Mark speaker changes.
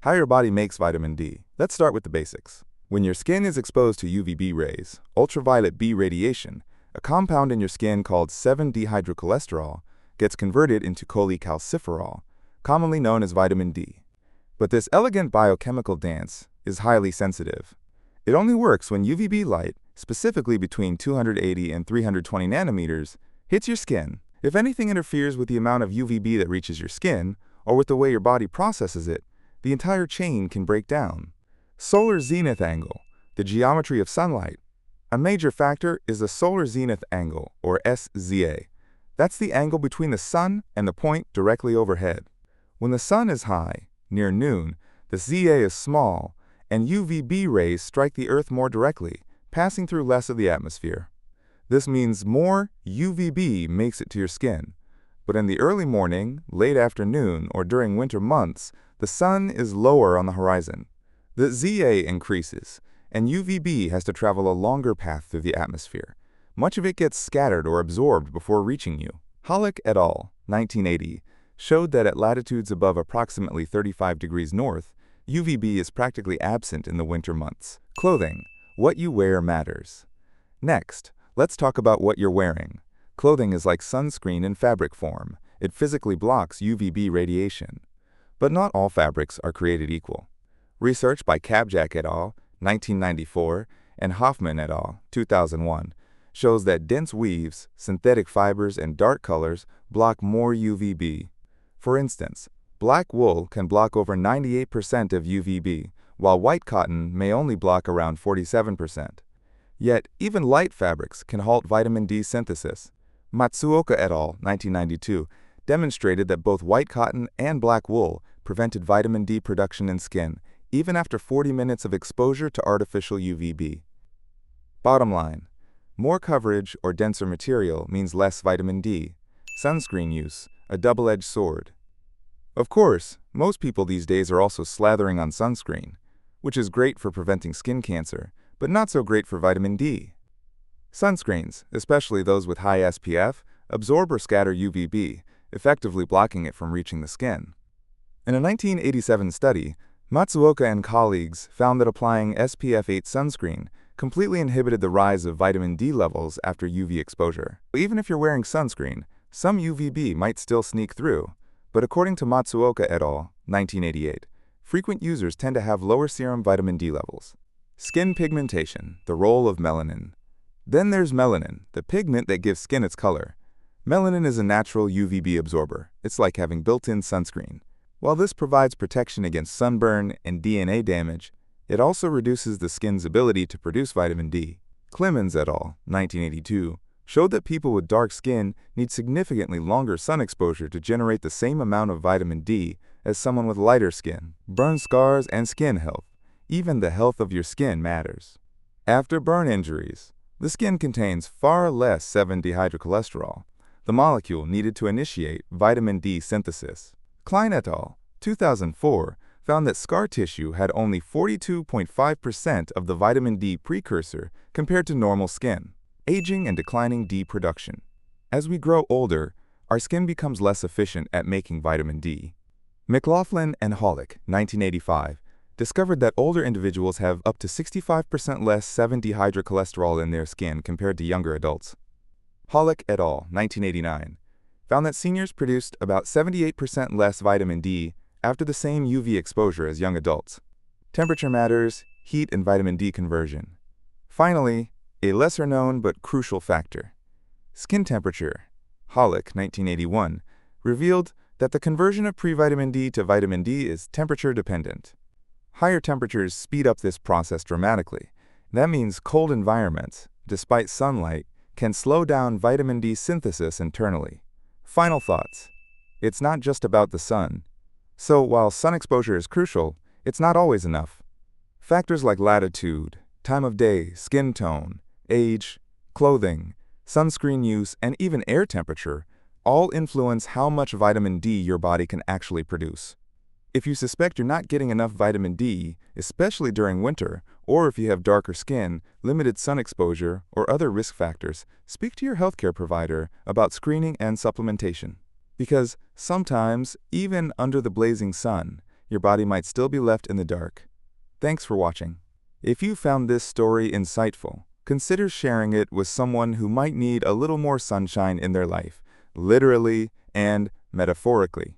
Speaker 1: How your body makes vitamin D. Let's start with the basics. When your skin is exposed to UVB rays, ultraviolet B radiation, a compound in your skin called 7-dehydrocholesterol gets converted into cholecalciferol, commonly known as vitamin D. But this elegant biochemical dance is highly sensitive. It only works when UVB light, specifically between 280 and 320 nanometers, hits your skin. If anything interferes with the amount of UVB that reaches your skin, or with the way your body processes it, the entire chain can break down. Solar zenith angle, the geometry of sunlight. A major factor is the solar zenith angle, or SZA. That's the angle between the sun and the point directly overhead. When the sun is high, near noon, the ZA is small, and UVB rays strike the Earth more directly, passing through less of the atmosphere. This means more UVB makes it to your skin. But in the early morning, late afternoon, or during winter months, the sun is lower on the horizon. The ZA increases, and UVB has to travel a longer path through the atmosphere. Much of it gets scattered or absorbed before reaching you. Hollick et al., 1980, showed that at latitudes above approximately 35 degrees north, UVB is practically absent in the winter months. Clothing. What you wear matters. Next, let's talk about what you're wearing. Clothing is like sunscreen in fabric form. It physically blocks UVB radiation. But not all fabrics are created equal. Research by Kabjak et al., 1994, and Hoffman et al., 2001, shows that dense weaves, synthetic fibers, and dark colors block more UVB. For instance, black wool can block over 98% of UVB, while white cotton may only block around 47%. Yet, even light fabrics can halt vitamin D synthesis. Matsuoka et al., 1992, demonstrated that both white cotton and black wool prevented vitamin D production in skin, even after 40 minutes of exposure to artificial UVB. Bottom line, more coverage or denser material means less vitamin D. Sunscreen use, a double-edged sword. Of course, most people these days are also slathering on sunscreen, which is great for preventing skin cancer, but not so great for vitamin D. Sunscreens, especially those with high SPF, absorb or scatter UVB, effectively blocking it from reaching the skin. In a 1987 study, Matsuoka and colleagues found that applying SPF 8 sunscreen completely inhibited the rise of vitamin D levels after UV exposure. Even if you're wearing sunscreen, some UVB might still sneak through, but according to Matsuoka et al., 1988, frequent users tend to have lower serum vitamin D levels. Skin pigmentation, the role of melanin. Then there's melanin, the pigment that gives skin its color. Melanin is a natural UVB absorber. It's like having built-in sunscreen. While this provides protection against sunburn and DNA damage, it also reduces the skin's ability to produce vitamin D. Clemens et al., 1982, showed that people with dark skin need significantly longer sun exposure to generate the same amount of vitamin D as someone with lighter skin. Burn scars and skin health. Even the health of your skin matters. After burn injuries, the skin contains far less 7-dehydrocholesterol, the molecule needed to initiate vitamin D synthesis. Klein et al., 2004, found that scar tissue had only 42.5% of the vitamin D precursor compared to normal skin. Aging and declining D production. As we grow older, our skin becomes less efficient at making vitamin D. McLaughlin and Hollick, 1985, discovered that older individuals have up to 65% less 7-dehydrocholesterol in their skin compared to younger adults. Hollick et al., 1989, found that seniors produced about 78% less vitamin D after the same UV exposure as young adults. Temperature matters, heat and vitamin D conversion. Finally, a lesser-known but crucial factor. Skin temperature. Hollick, 1981, revealed that the conversion of pre-vitamin D to vitamin D is temperature-dependent. Higher temperatures speed up this process dramatically. That means cold environments, despite sunlight, can slow down vitamin D synthesis internally. Final thoughts. It's not just about the sun. So while sun exposure is crucial, it's not always enough. Factors like latitude, time of day, skin tone, age, clothing, sunscreen use, and even air temperature all influence how much vitamin D your body can actually produce. If you suspect you're not getting enough vitamin D, especially during winter, or if you have darker skin, limited sun exposure, or other risk factors, speak to your healthcare provider about screening and supplementation. Because sometimes, even under the blazing sun, your body might still be left in the dark. Thanks for watching. If you found this story insightful, consider sharing it with someone who might need a little more sunshine in their life, literally and metaphorically.